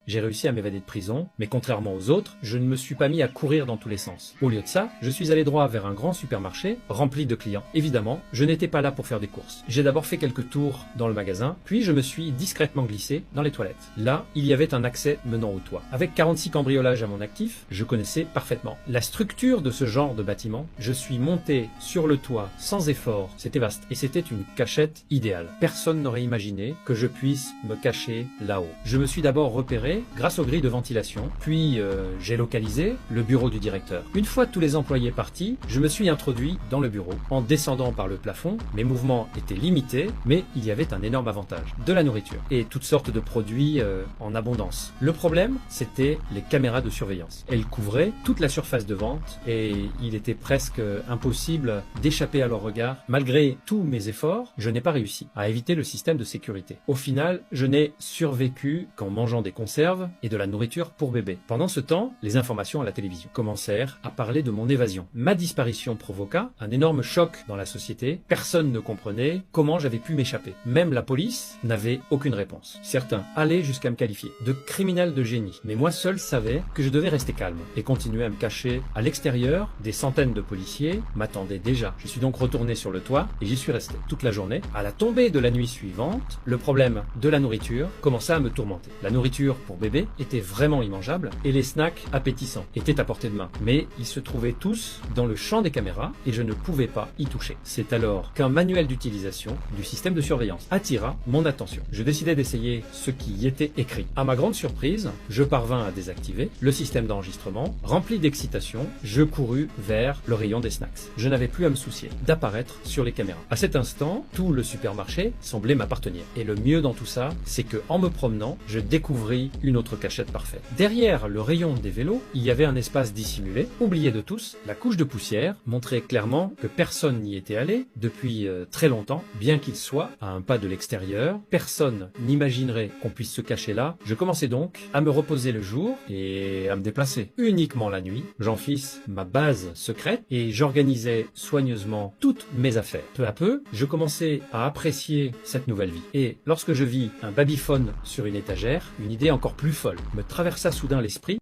J'ai réussi à m'évader de prison, mais contrairement aux autres, je ne me suis pas mis à courir dans tous les sens. Au lieu de ça, je suis allé droit vers un grand supermarché, rempli de clients. Évidemment, je n'étais pas là pour faire des courses. J'ai d'abord fait quelques tours dans le magasin, puis je me suis discrètement glissé dans les toilettes. Là, il y avait un accès menant au toit. Avec 46 cambriolages à mon actif, je connaissais parfaitement la structure de ce genre de bâtiment. Je suis monté sur le toit sans effort. C'était vaste et c'était une cachette idéale. Personne n'aurait imaginé que je puisse me cacher là-haut. Je me suis d'abord repéré grâce aux grilles de ventilation, puis j'ai localisé le bureau du directeur. Une fois tous les employés partis, je me suis introduit dans le bureau. En descendant par le plafond, mes mouvements étaient limités, mais il y avait un énorme avantage, de la nourriture et toutes sortes de produits en abondance. Le problème, c'était les caméras de surveillance. Elles couvraient toute la surface de vente et il était presque impossible d'échapper à leur regard. Malgré tous mes efforts, je n'ai pas réussi à éviter le système de sécurité. Au final, je n'ai survécu qu'en mangeant des conserves et de la nourriture pour bébé. Pendant ce temps, les informations à la télévision commencèrent à parler de mon évasion. Ma disparition provoqua un énorme choc dans la société. Personne ne comprenait comment j'avais pu m'échapper. Même la police n'avait aucune réponse. Certains allaient jusqu'à me qualifier de criminel de génie. Mais moi seul savais que je devais rester calme et continuer à me cacher à l'extérieur. Des centaines de policiers m'attendaient déjà. Je suis donc retourné sur le toit et j'y suis resté toute la journée. À la tombée de la nuit suivante, le problème de la nourriture commença à me tourmenter. La nourriture pour bébé était vraiment immangeable et les snacks appétissants étaient à portée de main. Mais ils se trouvaient tous dans le champ des caméras et je ne pouvais pas y toucher. C'est alors qu'un manuel d'utilisation du système de surveillance attira mon attention. Je décidai d'essayer ce qui y était écrit. À ma grande surprise, je parvins à désactiver le système d'enregistrement. Rempli d'excitation, je courus vers le rayon des snacks. Je n'avais plus à me soucier d'apparaître sur les caméras. À cet instant, tout le supermarché semblait m'appartenir. Et le mieux dans tout ça, c'est que en me promenant, je découvris une autre cachette parfaite. Derrière le rayon des vélos, il y avait un espace dissimulé, oublié de tous. La couche de poussière montrait clairement que personne n'y était allé depuis très longtemps, bien qu'il soit à un pas de l'extérieur. Personne n'imaginerait qu'on puisse se cacher là. Je commençais donc à me reposer le jour et à me déplacer. Uniquement la nuit, j'en fis ma base secrète et j'organisais soigneusement toutes mes affaires. Peu à peu, je commençais à apprécier cette nouvelle vie. Et lorsque je vis un babyphone sur une étagère, une idée encore plus folle me traversa soudain l'esprit.